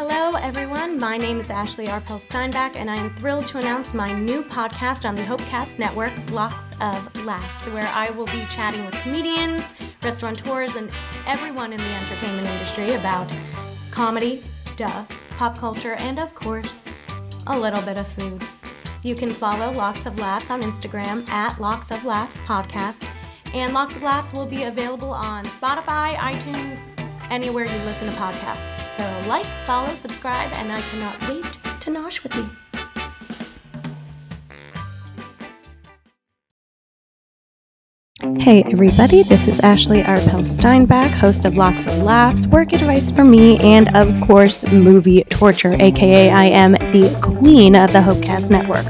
Hello, everyone. My name is Ashley Arpel Steinbach, and I am thrilled to announce my new podcast on the Hopecast Network, Locks of Laughs, where I will be chatting with comedians, restaurateurs, and everyone in the entertainment industry about comedy, pop culture, and of course, a little bit of food. You can follow Locks of Laughs on Instagram at Locks of Laughs Podcast, and Locks of Laughs will be available on Spotify, iTunes, anywhere you listen to podcasts. So like, follow, subscribe, and I cannot wait to nosh with you. Hey everybody, this is Ashley Arpel Steinbach, host of Locks of Laughs, work advice for me, and of course, movie torture, aka I am the queen of the Hopecast Network,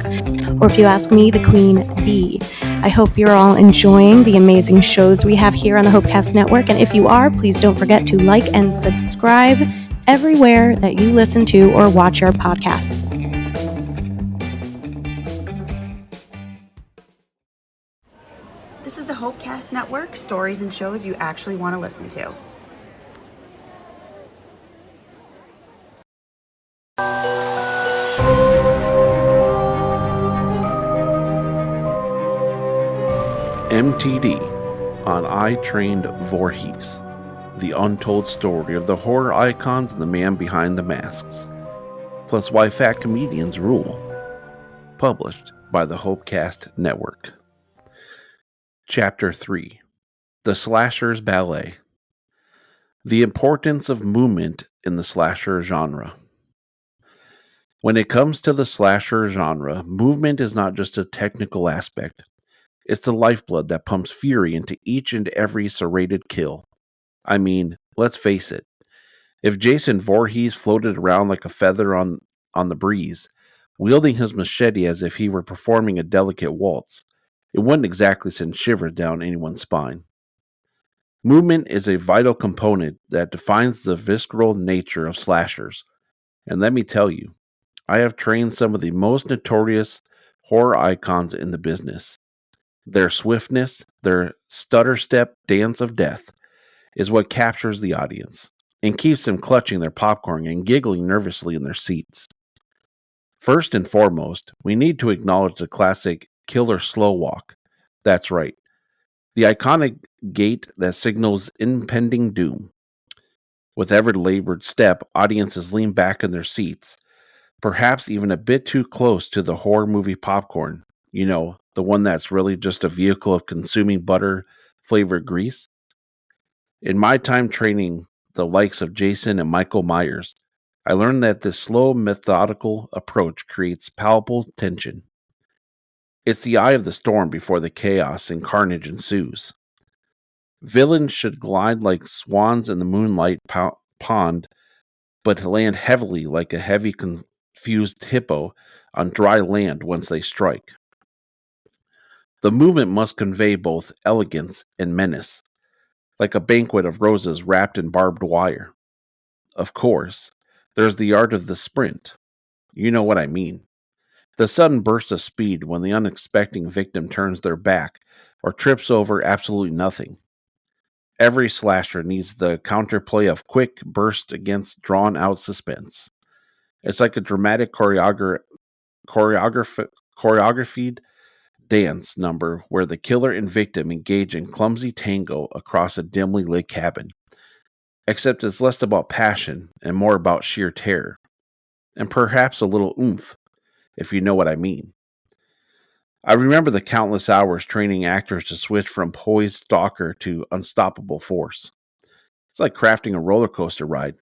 or if you ask me, the queen bee. I hope you're all enjoying the amazing shows we have here on the Hopecast Network, and if you are, please don't forget to like and subscribe everywhere that you listen to or watch our podcasts. This is the Hopecast Network, stories and shows you actually want to listen to. MTD on I Trained Voorhees, the untold story of the horror icons and the man behind the masks, plus why fat comedians rule. Published by the Hopecast Network. Chapter 3. The Slasher's Ballet. The importance of movement in the slasher genre. When it comes to the slasher genre, movement is not just a technical aspect. It's the lifeblood that pumps fury into each and every serrated kill. I mean, let's face it. If Jason Voorhees floated around like a feather on the breeze, wielding his machete as if he were performing a delicate waltz, it wouldn't exactly send shivers down anyone's spine. Movement is a vital component that defines the visceral nature of slashers. And let me tell you, I have trained some of the most notorious horror icons in the business. Their swiftness, their stutter step dance of death, is what captures the audience and keeps them clutching their popcorn and giggling nervously in their seats. First and foremost, we need to acknowledge the classic killer slow walk. That's right, the iconic gait that signals impending doom. With every labored step, audiences lean back in their seats, perhaps even a bit too close to the horror movie popcorn. You know, the one that's really just a vehicle of consuming butter-flavored grease. In my time training the likes of Jason and Michael Myers, I learned that this slow, methodical approach creates palpable tension. It's the eye of the storm before the chaos and carnage ensues. Villains should glide like swans in the moonlight pond, but land heavily like a heavy, confused hippo on dry land once they strike. The movement must convey both elegance and menace, like a banquet of roses wrapped in barbed wire. Of course, there's the art of the sprint. You know what I mean. The sudden burst of speed when the unexpected victim turns their back or trips over absolutely nothing. Every slasher needs the counterplay of quick burst against drawn-out suspense. It's like a dramatic choreographed dance number where the killer and victim engage in clumsy tango across a dimly lit cabin. Except it's less about passion and more about sheer terror. And perhaps a little oomph, if you know what I mean. I remember the countless hours training actors to switch from poised stalker to unstoppable force. It's like crafting a roller coaster ride.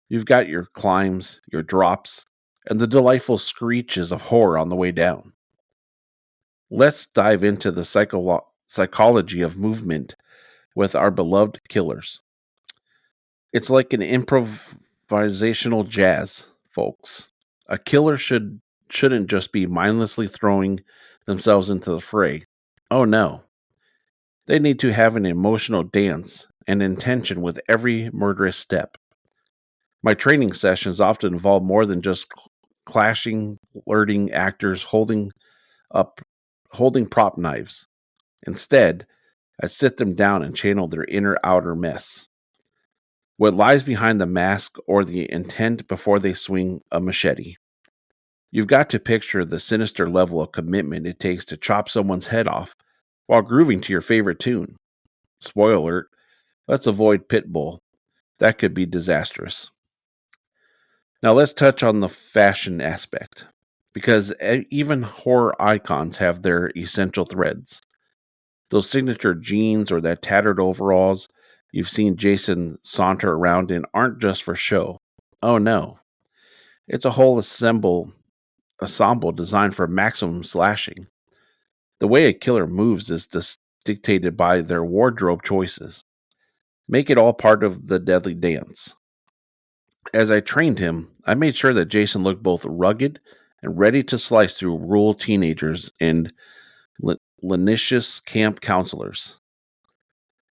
You've got your climbs, your drops, and the delightful screeches of horror on the way down. Let's dive into the psychology of movement with our beloved killers. It's like an improvisational jazz, folks. A killer shouldn't just be mindlessly throwing themselves into the fray. Oh no. They need to have an emotional dance and intention with every murderous step. My training sessions often involve more than just clashing, flirting actors holding prop knives. Instead, I sit them down and channel their inner outer mess. what lies behind the mask or the intent before they swing a machete. You've got to picture the sinister level of commitment it takes to chop someone's head off while grooving to your favorite tune. Spoiler alert, let's avoid Pitbull. That could be disastrous. Now let's touch on the fashion aspect, because even horror icons have their essential threads. Those signature jeans or that tattered overalls you've seen Jason saunter around in aren't just for show. Oh no, it's a whole ensemble designed for maximum slashing. The way a killer moves is dictated by their wardrobe choices. Make it all part of the deadly dance. As I trained him, I made sure that Jason looked both rugged and ready to slice through rural teenagers and lenientious camp counselors.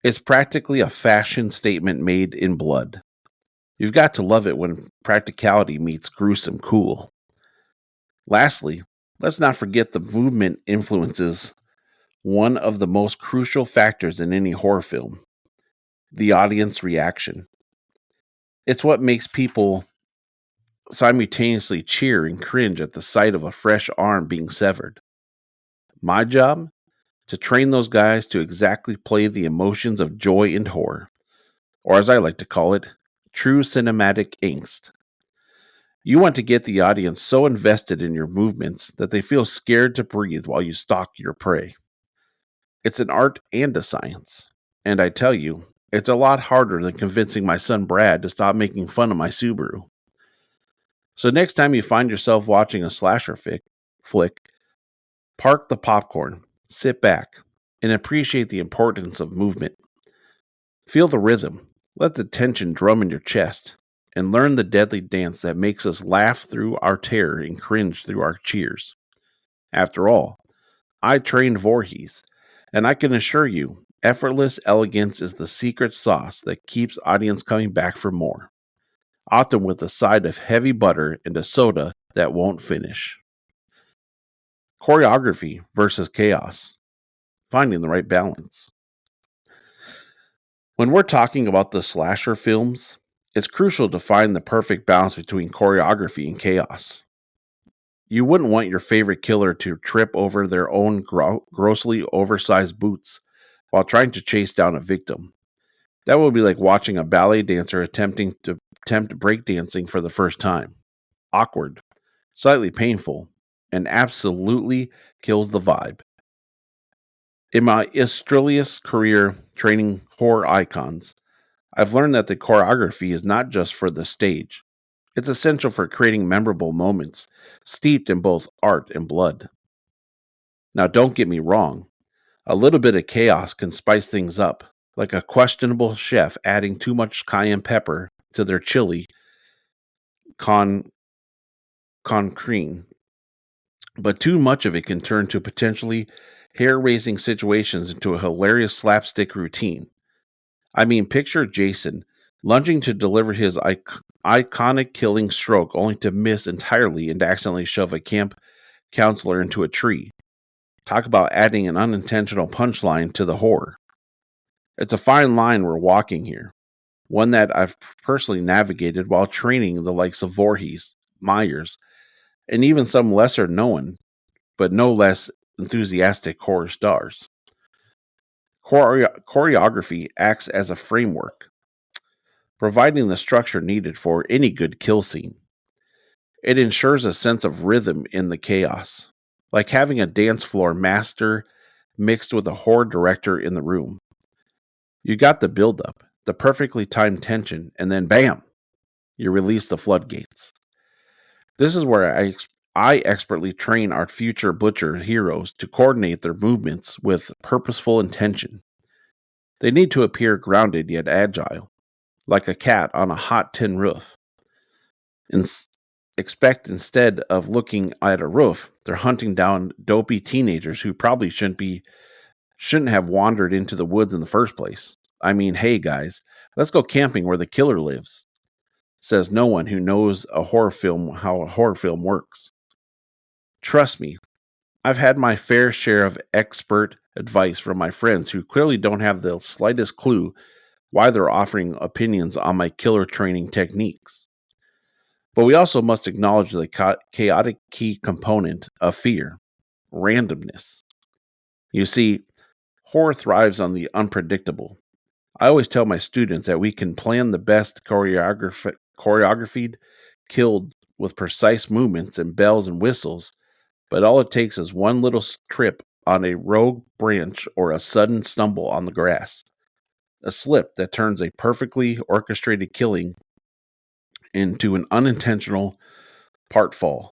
It's practically a fashion statement made in blood. You've got to love it when practicality meets gruesome cool. Lastly, let's not forget the movement influences one of the most crucial factors in any horror film: the audience reaction. It's what makes people simultaneously cheer and cringe at the sight of a fresh arm being severed. My job? To train those guys to exactly play the emotions of joy and horror, or as I like to call it, true cinematic angst. You want to get the audience so invested in your movements that they feel scared to breathe while you stalk your prey. It's an art and a science, and I tell you, it's a lot harder than convincing my son Brad to stop making fun of my Subaru. So next time you find yourself watching a slasher flick, park the popcorn, sit back, and appreciate the importance of movement. Feel the rhythm, let the tension drum in your chest, and learn the deadly dance that makes us laugh through our terror and cringe through our cheers. After all, I trained Voorhees, and I can assure you, effortless elegance is the secret sauce that keeps audience coming back for more, often with a side of heavy butter and a soda that won't finish. Choreography versus chaos, finding the right balance. When we're talking about the slasher films, it's crucial to find the perfect balance between choreography and chaos. You wouldn't want your favorite killer to trip over their own grossly oversized boots while trying to chase down a victim. That would be like watching a ballet dancer attempt breakdancing for the first time. Awkward, slightly painful, and absolutely kills the vibe. In my illustrious career training horror icons, I've learned that the choreography is not just for the stage. It's essential for creating memorable moments, steeped in both art and blood. Now, don't get me wrong, a little bit of chaos can spice things up, like a questionable chef adding too much cayenne pepper to their chili con cream. But too much of it can turn to potentially hair-raising situations into a hilarious slapstick routine. I mean, picture Jason lunging to deliver his iconic killing stroke only to miss entirely and accidentally shove a camp counselor into a tree. Talk about adding an unintentional punchline to the horror. It's a fine line we're walking here, one that I've personally navigated while training the likes of Voorhees, Myers, and even some lesser known, but no less enthusiastic horror stars. Choreography acts as a framework, providing the structure needed for any good kill scene. It ensures a sense of rhythm in the chaos, like having a dance floor master mixed with a horror director in the room. You got the build-up, the perfectly timed tension, and then bam, you release the floodgates. This is where I expertly train our future butcher heroes to coordinate their movements with purposeful intention. They need to appear grounded yet agile, like a cat on a hot tin roof. Expect instead of looking at a roof, they're hunting down dopey teenagers who probably shouldn't have wandered into the woods in the first place. I mean, hey guys, let's go camping where the killer lives, says no one who knows how a horror film works. Trust me, I've had my fair share of expert advice from my friends who clearly don't have the slightest clue why they're offering opinions on my killer training techniques. But we also must acknowledge the chaotic key component of fear: randomness. You see, horror thrives on the unpredictable. I always tell my students that we can plan the best choreographed, killed with precise movements and bells and whistles, but all it takes is one little trip on a rogue branch or a sudden stumble on the grass. A slip that turns a perfectly orchestrated killing into an unintentional part fall.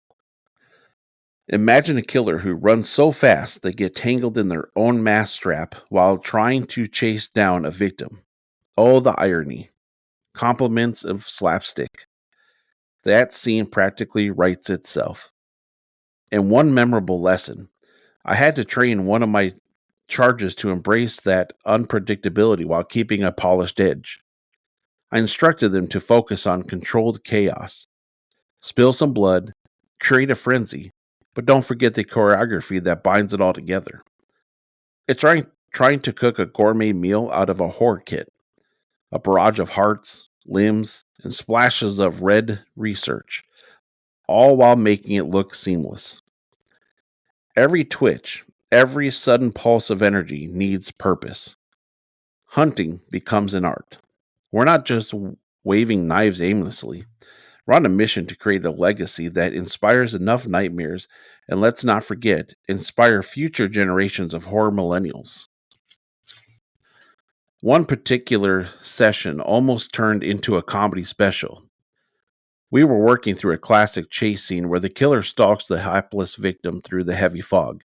Imagine a killer who runs so fast they get tangled in their own mask strap while trying to chase down a victim. Oh, the irony. Compliments of slapstick. That scene practically writes itself. And one memorable lesson: I had to train one of my charges to embrace that unpredictability while keeping a polished edge. I instructed them to focus on controlled chaos. Spill some blood, create a frenzy, but don't forget the choreography that binds it all together. It's trying to cook a gourmet meal out of a horror kit, a barrage of hearts, limbs, and splashes of red research, all while making it look seamless. Every twitch, every sudden pulse of energy needs purpose. Hunting becomes an art. We're not just waving knives aimlessly. We're on a mission to create a legacy that inspires enough nightmares, and let's not forget, inspire future generations of horror millennials. One particular session almost turned into a comedy special. We were working through a classic chase scene where the killer stalks the hapless victim through the heavy fog.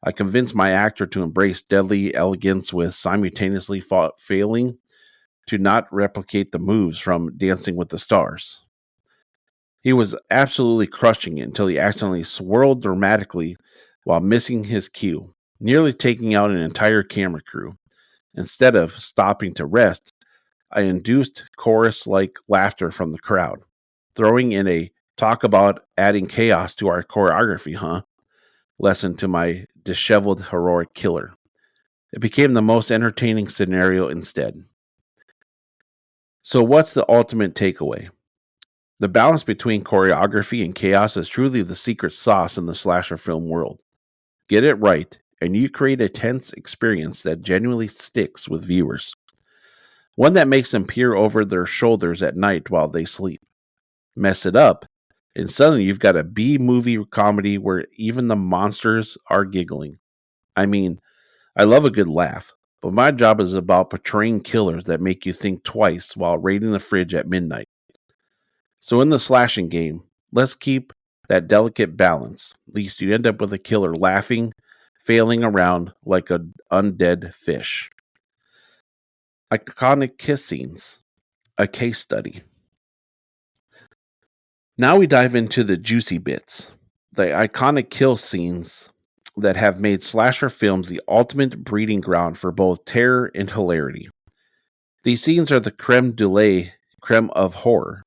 I convinced my actor to embrace deadly elegance with simultaneously failing to not replicate the moves from Dancing with the Stars. He was absolutely crushing it until he accidentally swirled dramatically while missing his cue, nearly taking out an entire camera crew. Instead of stopping to rest, I induced chorus-like laughter from the crowd, throwing in a "talk about adding chaos to our choreography, huh?" lesson to my disheveled heroic killer. It became the most entertaining scenario instead. So what's the ultimate takeaway? The balance between choreography and chaos is truly the secret sauce in the slasher film world. Get it right, and you create a tense experience that genuinely sticks with viewers. One that makes them peer over their shoulders at night while they sleep. Mess it up, and suddenly you've got a B-movie comedy where even the monsters are giggling. I mean, I love a good laugh, but my job is about portraying killers that make you think twice while raiding the fridge at midnight. So in the slashing game, let's keep that delicate balance, lest you end up with a killer laughing, failing around like an undead fish. Iconic kiss scenes, a case study. Now we dive into the juicy bits, the iconic kill scenes that have made slasher films the ultimate breeding ground for both terror and hilarity. These scenes are the creme of horror,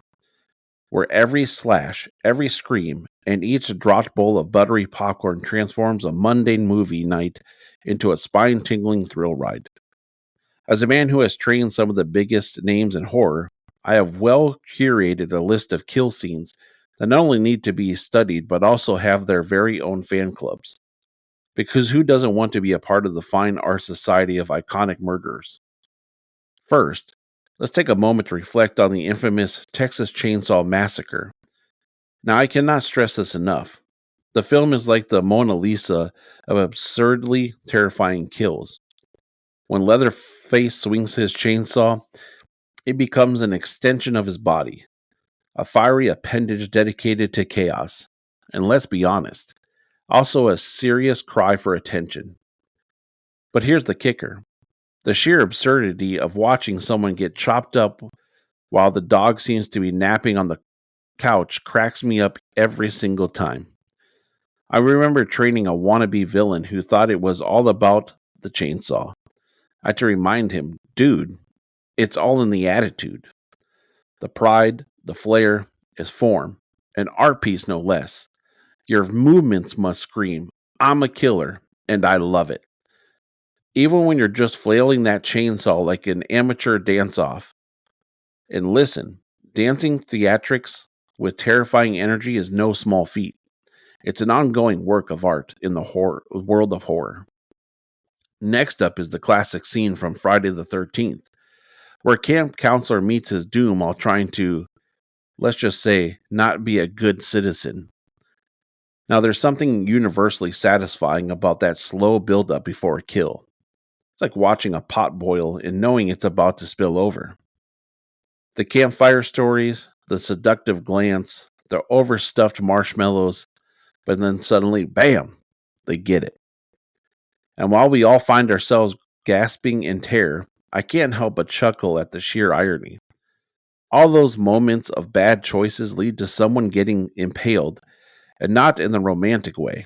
where every slash, every scream, and each dropped bowl of buttery popcorn transforms a mundane movie night into a spine-tingling thrill ride. As a man who has trained some of the biggest names in horror, I have well curated a list of kill scenes that not only need to be studied but also have their very own fan clubs. Because who doesn't want to be a part of the fine art society of iconic murderers? First, let's take a moment to reflect on the infamous Texas Chainsaw Massacre. Now, I cannot stress this enough. The film is like the Mona Lisa of absurdly terrifying kills. When Leatherface swings his chainsaw, it becomes an extension of his body, a fiery appendage dedicated to chaos. And let's be honest, also a serious cry for attention. But here's the kicker: the sheer absurdity of watching someone get chopped up while the dog seems to be napping on the couch cracks me up every single time. I remember training a wannabe villain who thought it was all about the chainsaw. I had to remind him, dude, it's all in the attitude. The pride, the flair, is form, an art piece no less. Your movements must scream, I'm a killer, and I love it. even when you're just flailing that chainsaw like an amateur dance-off. And listen, dancing theatrics with terrifying energy is no small feat. It's an ongoing work of art in the world of horror. Next up is the classic scene from Friday the 13th, where camp counselor meets his doom while trying to, let's just say, not be a good citizen. Now, there's something universally satisfying about that slow build-up before a kill. It's like watching a pot boil and knowing it's about to spill over. The campfire stories, the seductive glance, the overstuffed marshmallows, but then suddenly, bam, they get it. And while we all find ourselves gasping in terror, I can't help but chuckle at the sheer irony. All those moments of bad choices lead to someone getting impaled, and not in the romantic way,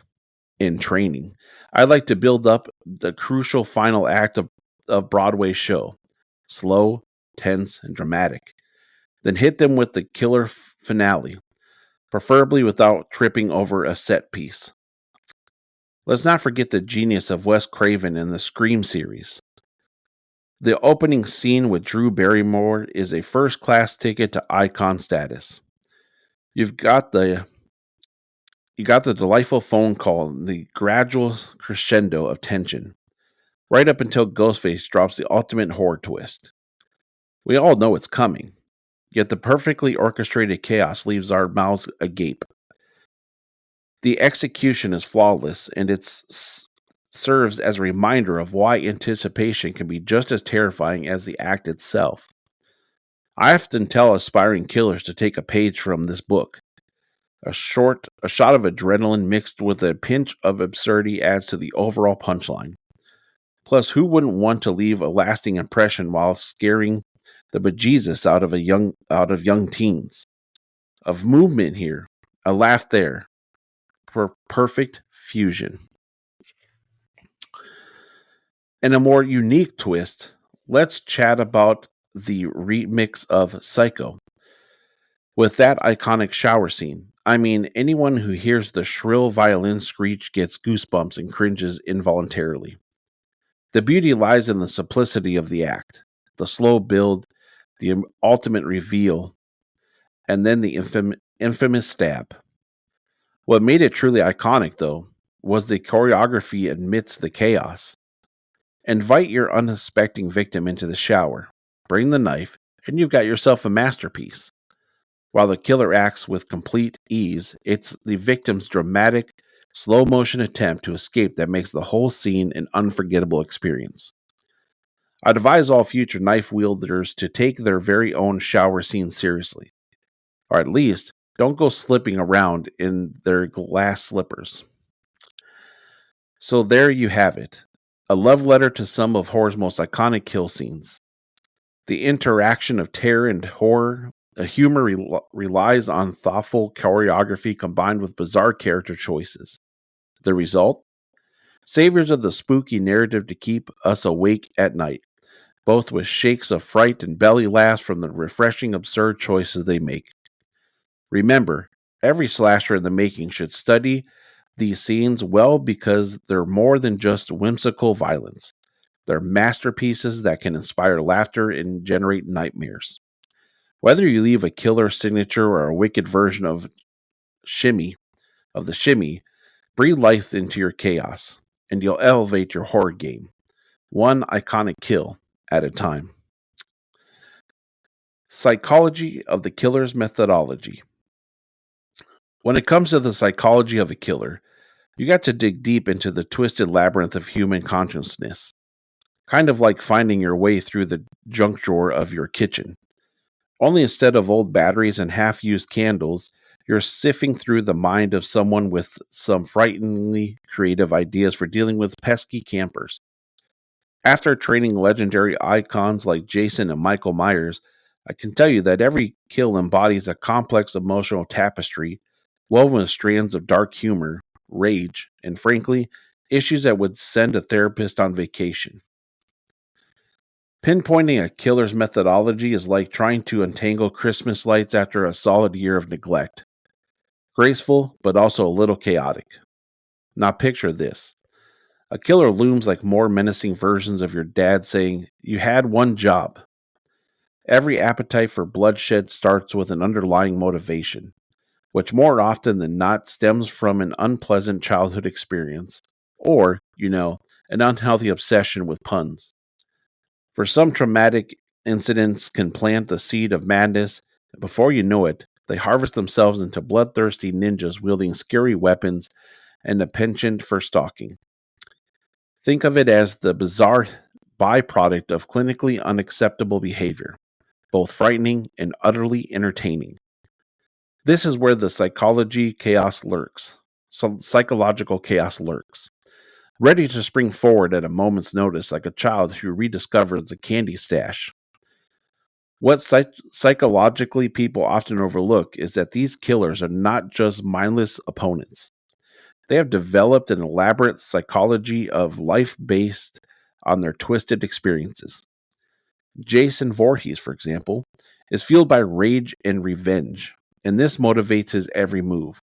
in training. I like to build up the crucial final act of Broadway's show. Slow, tense, and dramatic. Then hit them with the killer finale, preferably without tripping over a set piece. Let's not forget the genius of Wes Craven in the Scream series. The opening scene with Drew Barrymore is a first-class ticket to icon status. You got the delightful phone call and the gradual crescendo of tension, right up until Ghostface drops the ultimate horror twist. We all know it's coming, yet the perfectly orchestrated chaos leaves our mouths agape. The execution is flawless, and it serves as a reminder of why anticipation can be just as terrifying as the act itself. I often tell aspiring killers to take a page from this book. A shot of adrenaline mixed with a pinch of absurdity adds to the overall punchline. Plus, who wouldn't want to leave a lasting impression while scaring the bejesus out of young teens? Of movement here, a laugh there, perfect fusion. In a more unique twist, let's chat about the remix of Psycho. With that iconic shower scene, I mean, anyone who hears the shrill violin screech gets goosebumps and cringes involuntarily. The beauty lies in the simplicity of the act, the slow build, the ultimate reveal, and then the infamous stab. What made it truly iconic, though, was the choreography amidst the chaos. Invite your unsuspecting victim into the shower, bring the knife, and you've got yourself a masterpiece. While the killer acts with complete ease, it's the victim's dramatic, slow motion attempt to escape that makes the whole scene an unforgettable experience. I'd advise all future knife wielders to take their very own shower scene seriously, or at least don't go slipping around in their glass slippers. So there you have it, a love letter to some of horror's most iconic kill scenes. The interaction of terror and horror, humor relies on thoughtful choreography combined with bizarre character choices. The result? Saviors of the spooky narrative to keep us awake at night, both with shakes of fright and belly laughs from the refreshing absurd choices they make. Remember, every slasher in the making should study these scenes well because they're more than just whimsical violence. They're masterpieces that can inspire laughter and generate nightmares. Whether you leave a killer signature or a wicked version of the shimmy, breathe life into your chaos, and you'll elevate your horror game, one iconic kill at a time. Psychology of the killer's methodology. When it comes to the psychology of a killer, you got to dig deep into the twisted labyrinth of human consciousness, kind of like finding your way through the junk drawer of your kitchen. Only instead of old batteries and half-used candles, you're sifting through the mind of someone with some frighteningly creative ideas for dealing with pesky campers. After training legendary icons like Jason and Michael Myers, I can tell you that every kill embodies a complex emotional tapestry woven with strands of dark humor, rage, and frankly, issues that would send a therapist on vacation. Pinpointing a killer's methodology is like trying to untangle Christmas lights after a solid year of neglect. Graceful, but also a little chaotic. Now picture this. A killer looms like more menacing versions of your dad saying, "You had one job." Every appetite for bloodshed starts with an underlying motivation, which more often than not stems from an unpleasant childhood experience, or, an unhealthy obsession with puns. For some, traumatic incidents can plant the seed of madness, and before you know it, they harvest themselves into bloodthirsty ninjas wielding scary weapons and a penchant for stalking. Think of it as the bizarre byproduct of clinically unacceptable behavior, both frightening and utterly entertaining. This is where the psychological chaos lurks, ready to spring forward at a moment's notice like a child who rediscovers a candy stash. What psychologically people often overlook is that these killers are not just mindless opponents. They have developed an elaborate psychology of life based on their twisted experiences. Jason Voorhees, for example, is fueled by rage and revenge, and this motivates his every move.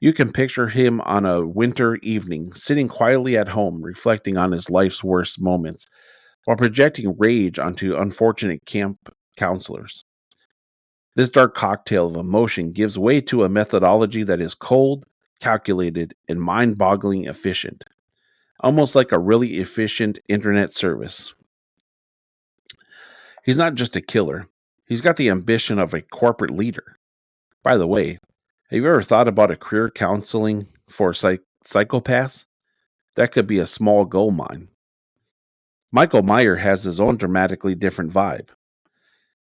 You can picture him on a winter evening, sitting quietly at home, reflecting on his life's worst moments, while projecting rage onto unfortunate camp counselors. This dark cocktail of emotion gives way to a methodology that is cold, calculated, and mind boggling efficient, almost like a really efficient internet service. He's not just a killer, he's got the ambition of a corporate leader. By the way, have you ever thought about a career counseling for psychopaths? That could be a small gold mine. Michael Myers has his own dramatically different vibe.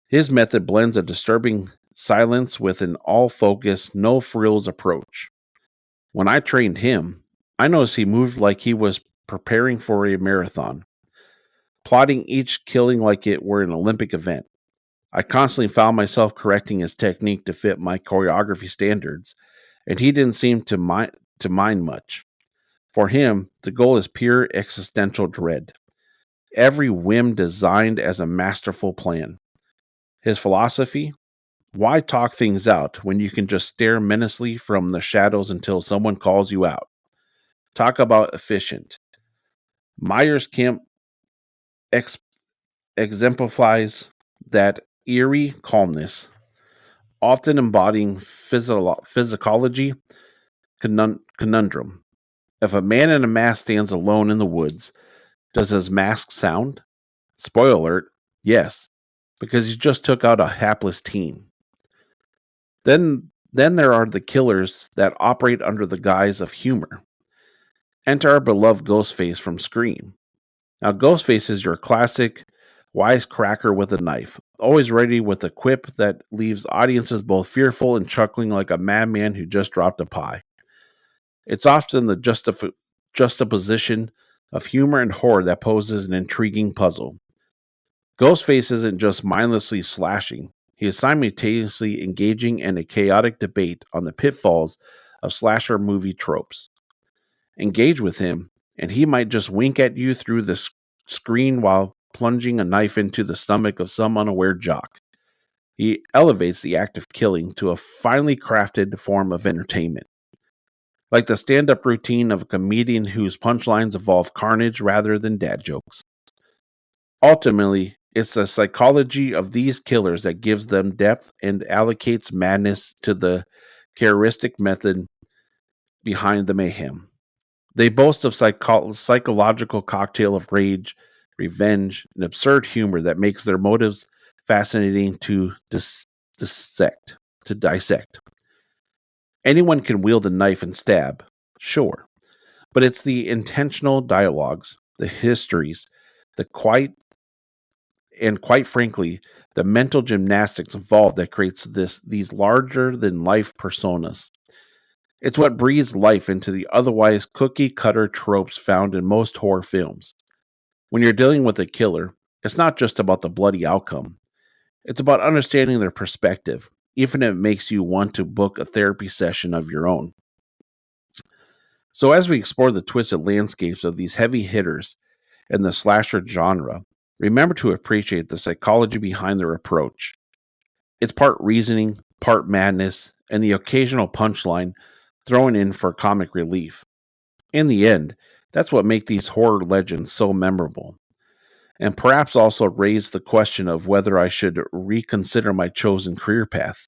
His method blends a disturbing silence with an all-focus, no-frills approach. When I trained him, I noticed he moved like he was preparing for a marathon, plotting each killing like it were an Olympic event. I constantly found myself correcting his technique to fit my choreography standards, and he didn't seem to mind much. For him, the goal is pure existential dread. Every whim designed as a masterful plan. His philosophy? Why talk things out when you can just stare menacingly from the shadows until someone calls you out? Talk about efficient. Myers Camp exemplifies that eerie calmness, often embodying physiology conundrum. If a man in a mask stands alone in the woods, does his mask sound? Spoiler alert, yes, because he just took out a hapless teen. Then there are the killers that operate under the guise of humor. Enter our beloved Ghostface from Scream. Now, Ghostface is your classic wisecracker with a knife, always ready with a quip that leaves audiences both fearful and chuckling like a madman who just dropped a pie. It's often the juxtaposition of humor and horror that poses an intriguing puzzle. Ghostface isn't just mindlessly slashing, he is simultaneously engaging in a chaotic debate on the pitfalls of slasher movie tropes. Engage with him, and he might just wink at you through the screen while plunging a knife into the stomach of some unaware jock. He elevates the act of killing to a finely crafted form of entertainment. Like the stand-up routine of a comedian whose punchlines involve carnage rather than dad jokes. Ultimately, it's the psychology of these killers that gives them depth and allocates madness to the characteristic method behind the mayhem. They boast of psychological cocktail of rage, revenge, and absurd humor that makes their motives fascinating to dissect. Anyone can wield a knife and stab, sure, but it's the intentional dialogues, the histories, the quite frankly, the mental gymnastics involved that creates these larger than life personas. It's what breathes life into the otherwise cookie cutter tropes found in most horror films. When you're dealing with a killer, it's not just about the bloody outcome. It's about understanding their perspective, even if it makes you want to book a therapy session of your own. So as we explore the twisted landscapes of these heavy hitters in the slasher genre, remember to appreciate the psychology behind their approach. It's part reasoning, part madness, and the occasional punchline thrown in for comic relief. In the end, That's what makes these horror legends so memorable, and perhaps also raise the question of whether I should reconsider my chosen career path.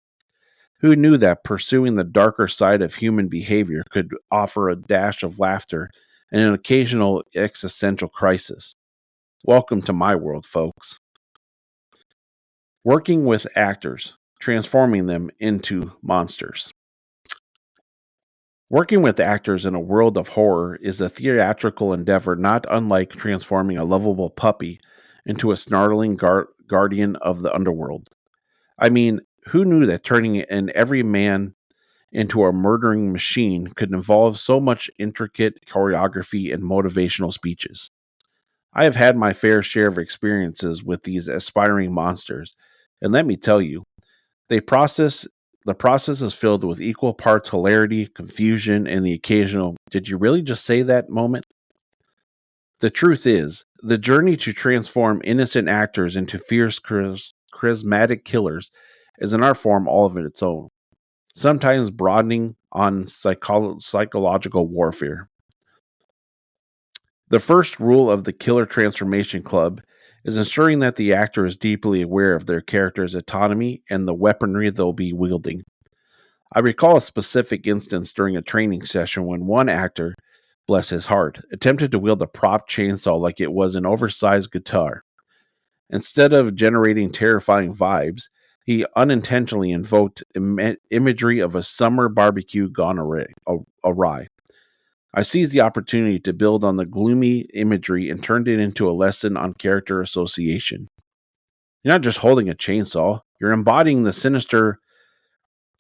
Who knew that pursuing the darker side of human behavior could offer a dash of laughter and an occasional existential crisis? Welcome to my world, folks. Working with actors, transforming them into monsters. Working with actors in a world of horror is a theatrical endeavor not unlike transforming a lovable puppy into a snarling guardian of the underworld. I mean, who knew that turning an everyman into a murdering machine could involve so much intricate choreography and motivational speeches? I have had my fair share of experiences with these aspiring monsters, and let me tell you, they process the process is filled with equal parts hilarity, confusion, and the occasional "did you really just say that?" moment. The truth is, the journey to transform innocent actors into fierce, charismatic killers is an art form all of its own, sometimes broadening on psychological warfare. The first rule of the Killer Transformation Club is ensuring that the actor is deeply aware of their character's autonomy and the weaponry they'll be wielding. I recall a specific instance during a training session when one actor, bless his heart, attempted to wield a prop chainsaw like it was an oversized guitar. Instead of generating terrifying vibes, he unintentionally invoked imagery of a summer barbecue gone awry. I seized the opportunity to build on the gloomy imagery and turned it into a lesson on character association. You're not just holding a chainsaw, you're embodying the sinister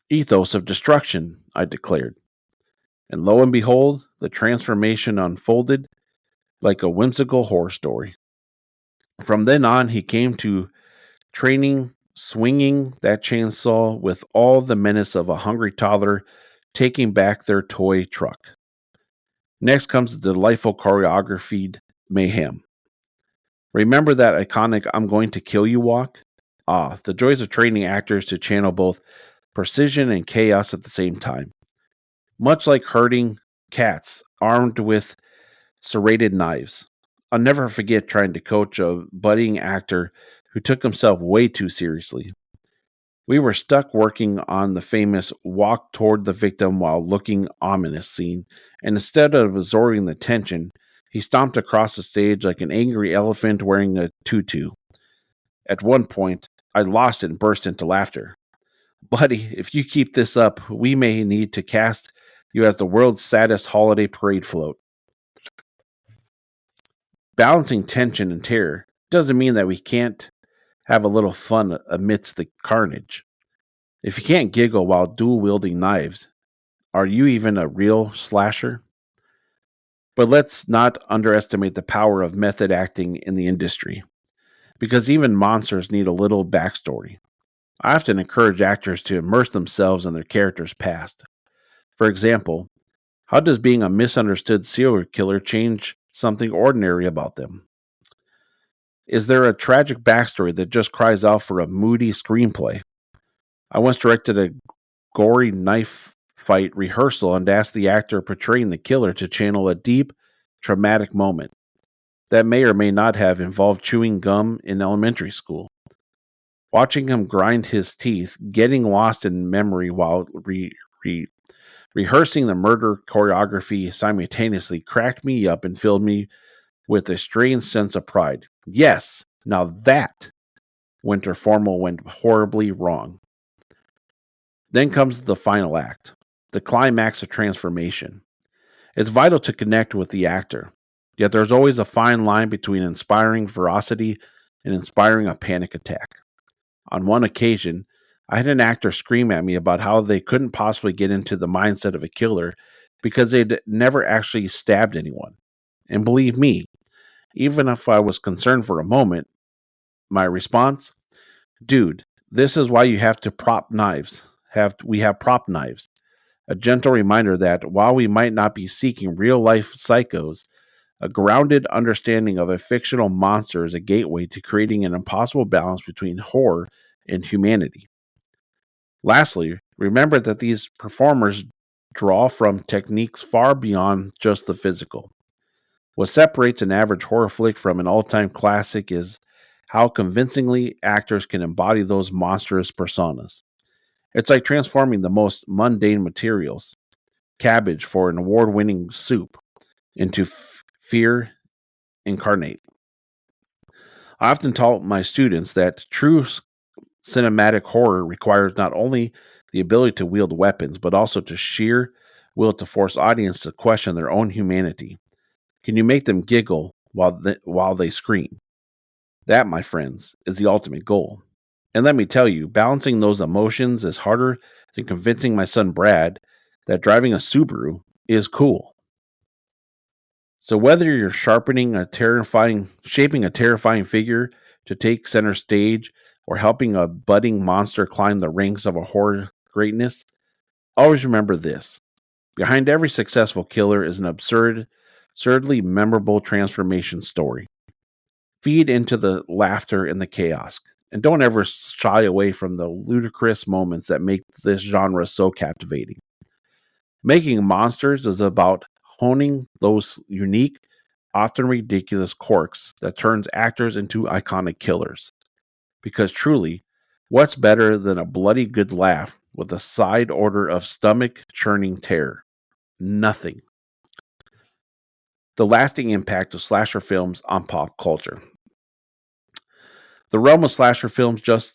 ethos of destruction, I declared. And lo and behold, the transformation unfolded like a whimsical horror story. From then on, he came to training, swinging that chainsaw with all the menace of a hungry toddler taking back their toy truck. Next comes the delightful choreographed mayhem. Remember that iconic "I'm going to kill you" walk? Ah, the joys of training actors to channel both precision and chaos at the same time. Much like herding cats armed with serrated knives. I'll never forget trying to coach a budding actor who took himself way too seriously. We were stuck working on the famous walk toward the victim while looking ominous scene, and instead of absorbing the tension, he stomped across the stage like an angry elephant wearing a tutu. At one point, I lost it and burst into laughter. Buddy, if you keep this up, we may need to cast you as the world's saddest holiday parade float. Balancing tension and terror doesn't mean that we can't have a little fun amidst the carnage. If you can't giggle while dual wielding knives, are you even a real slasher? But let's not underestimate the power of method acting in the industry, because even monsters need a little backstory. I often encourage actors to immerse themselves in their character's past. For example, how does being a misunderstood serial killer change something ordinary about them? Is there a tragic backstory that just cries out for a moody screenplay? I once directed a gory knife fight rehearsal and asked the actor portraying the killer to channel a deep, traumatic moment that may or may not have involved chewing gum in elementary school. Watching him grind his teeth, getting lost in memory while rehearsing the murder choreography simultaneously cracked me up and filled me with a strange sense of pride. Yes, now that winter formal went horribly wrong. Then comes the final act, the climax of transformation. It's vital to connect with the actor, yet there's always a fine line between inspiring ferocity and inspiring a panic attack. On one occasion, I had an actor scream at me about how they couldn't possibly get into the mindset of a killer because they'd never actually stabbed anyone. And believe me, even if I was concerned for a moment, my response, dude, this is why you have to prop knives. We have prop knives. A gentle reminder that while we might not be seeking real life psychos, a grounded understanding of a fictional monster is a gateway to creating an impossible balance between horror and humanity. Lastly, remember that these performers draw from techniques far beyond just the physical. What separates an average horror flick from an all-time classic is how convincingly actors can embody those monstrous personas. It's like transforming the most mundane materials, cabbage for an award-winning soup, into fear incarnate. I often tell my students that true cinematic horror requires not only the ability to wield weapons, but also to sheer will to force audience to question their own humanity. Can you make them giggle while they scream? That, my friends, is the ultimate goal. And let me tell you, balancing those emotions is harder than convincing my son Brad that driving a Subaru is cool. So whether you're shaping a terrifying figure to take center stage or helping a budding monster climb the ranks of a horror greatness, always remember this. Behind every successful killer is an absurdly memorable transformation story. Feed into the laughter and the chaos, and don't ever shy away from the ludicrous moments that make this genre so captivating. Making monsters is about honing those unique, often ridiculous quirks that turns actors into iconic killers. Because truly, what's better than a bloody good laugh with a side order of stomach churning terror? Nothing. The lasting impact of slasher films on pop culture. The realm of slasher films isn't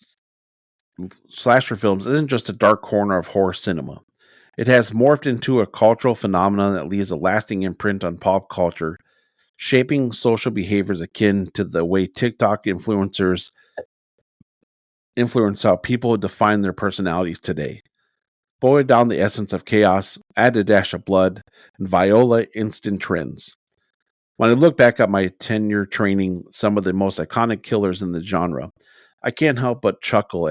just a dark corner of horror cinema. It has morphed into a cultural phenomenon that leaves a lasting imprint on pop culture, shaping social behaviors akin to the way TikTok influencers influence how people define their personalities today. Boil down the essence of chaos, add a dash of blood, and Viola instant trends. When I look back at my tenure training some of the most iconic killers in the genre, I can't help but chuckle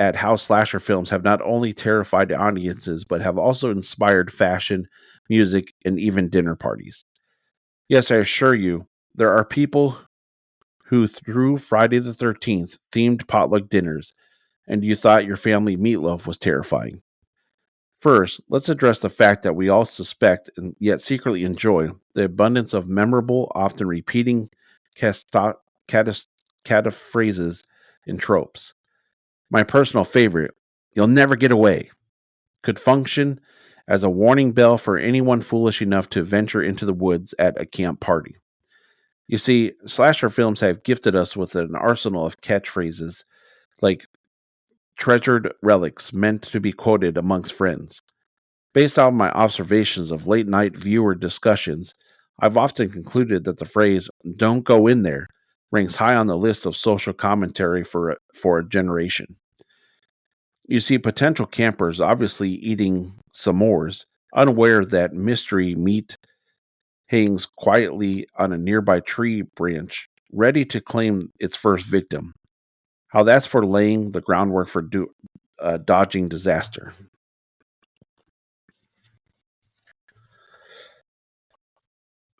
at how slasher films have not only terrified audiences, but have also inspired fashion, music, and even dinner parties. Yes, I assure you, there are people who threw Friday the 13th themed potluck dinners, and you thought your family meatloaf was terrifying. First, let's address the fact that we all suspect and yet secretly enjoy the abundance of memorable, often repeating cataphrases and tropes. My personal favorite, "You'll never get away," could function as a warning bell for anyone foolish enough to venture into the woods at a camp party. You see, slasher films have gifted us with an arsenal of catchphrases like treasured relics meant to be quoted amongst friends. Based on my observations of late night viewer discussions, I've often concluded that the phrase, "don't go in there," ranks high on the list of social commentary for a generation. You see potential campers obviously eating s'mores, unaware that mystery meat hangs quietly on a nearby tree branch, ready to claim its first victim. How that's for laying the groundwork for dodging disaster.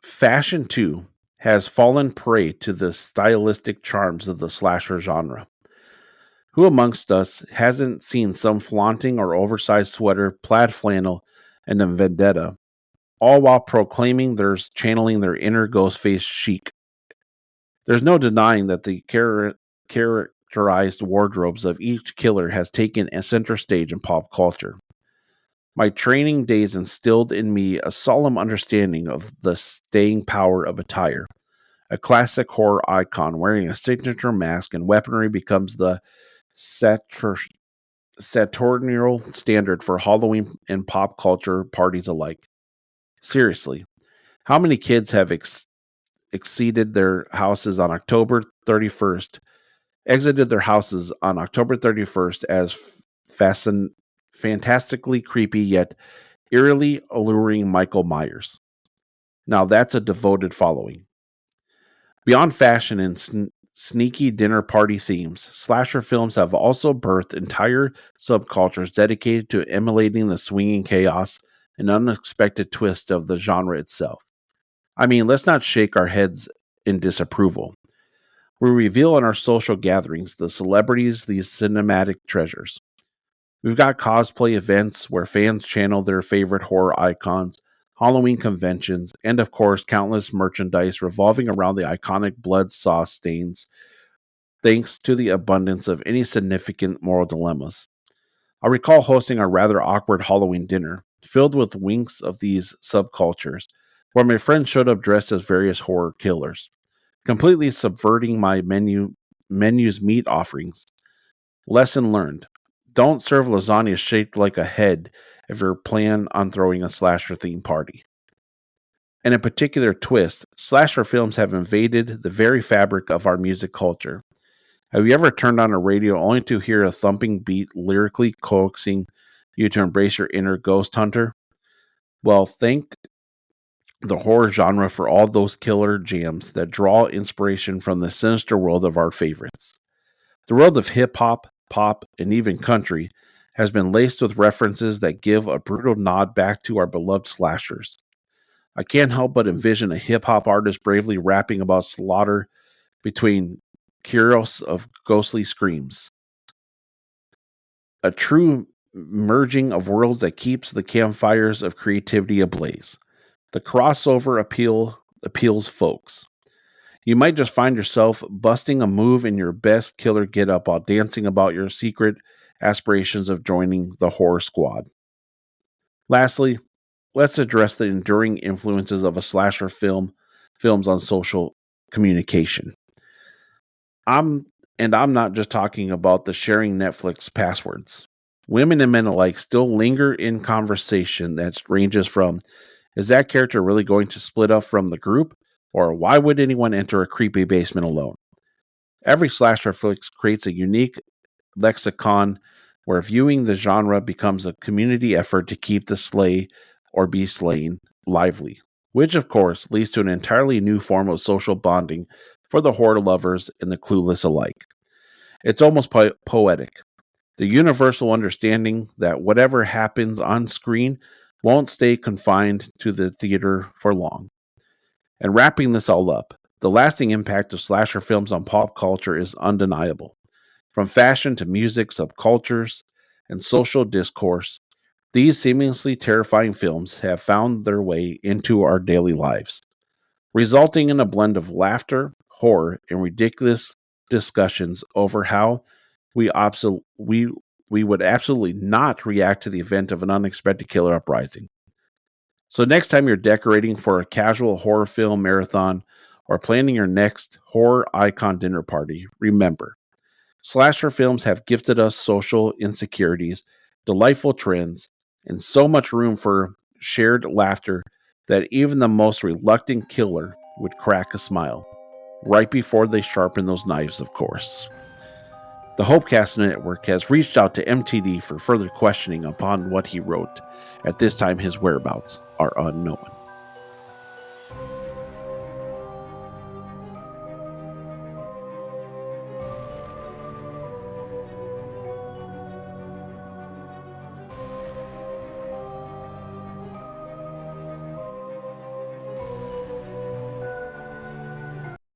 Fashion, too, has fallen prey to the stylistic charms of the slasher genre. Who amongst us hasn't seen some flaunting or oversized sweater, plaid flannel, and a vendetta, all while proclaiming they're channeling their inner ghost face chic? There's no denying that the characterized wardrobes of each killer has taken a center stage in pop culture. My training days instilled in me a solemn understanding of the staying power of attire. A classic horror icon wearing a signature mask and weaponry becomes the Saturnal standard for Halloween and pop culture parties alike. Seriously, how many kids have exceeded their houses on October 31st, exited their houses on October 31st as fantastically creepy yet eerily alluring Michael Myers? Now that's a devoted following. Beyond fashion and sneaky dinner party themes, slasher films have also birthed entire subcultures dedicated to emulating the swinging chaos and unexpected twist of the genre itself. I mean, let's not shake our heads in disapproval. We reveal in our social gatherings the celebrities, these cinematic treasures. We've got cosplay events where fans channel their favorite horror icons, Halloween conventions, and of course, countless merchandise revolving around the iconic blood sauce stains, thanks to the abundance of any significant moral dilemmas. I recall hosting a rather awkward Halloween dinner, filled with winks of these subcultures, where my friends showed up dressed as various horror killers, completely subverting my menu's meat offerings. Lesson learned. Don't serve lasagna shaped like a head if you plan on throwing a slasher themed party. And in particular twist, slasher films have invaded the very fabric of our music culture. Have you ever turned on a radio only to hear a thumping beat lyrically coaxing you to embrace your inner ghost hunter? Well, thank the horror genre for all those killer jams that draw inspiration from the sinister world of our favorites. The world of hip hop, pop, and even country has been laced with references that give a brutal nod back to our beloved slashers. I can't help but envision a hip hop artist bravely rapping about slaughter between chorus of ghostly screams. A true merging of worlds that keeps the campfires of creativity ablaze. The crossover appeals folks. You might just find yourself busting a move in your best killer getup while dancing about your secret aspirations of joining the horror squad. Lastly, let's address the enduring influences of a slasher films on social communication. I'm not just talking about the sharing Netflix passwords. Women and men alike still linger in conversation that ranges from, is that character really going to split up from the group? Or why would anyone enter a creepy basement alone? Every slasher flick creates a unique lexicon where viewing the genre becomes a community effort to keep the slay or be slain lively, which of course leads to an entirely new form of social bonding for the horror lovers and the clueless alike. It's almost poetic. The universal understanding that whatever happens on screen won't stay confined to the theater for long. And wrapping this all up, the lasting impact of slasher films on pop culture is undeniable. From fashion to music, subcultures, and social discourse, these seemingly terrifying films have found their way into our daily lives, resulting in a blend of laughter, horror, and ridiculous discussions over how we would absolutely not react to the event of an unexpected killer uprising. So next time you're decorating for a casual horror film marathon or planning your next horror icon dinner party, remember, slasher films have gifted us social insecurities, delightful trends, and so much room for shared laughter that even the most reluctant killer would crack a smile, right before they sharpen those knives, of course. The Hopecast Network has reached out to MTD for further questioning upon what he wrote. At this time, his whereabouts are unknown.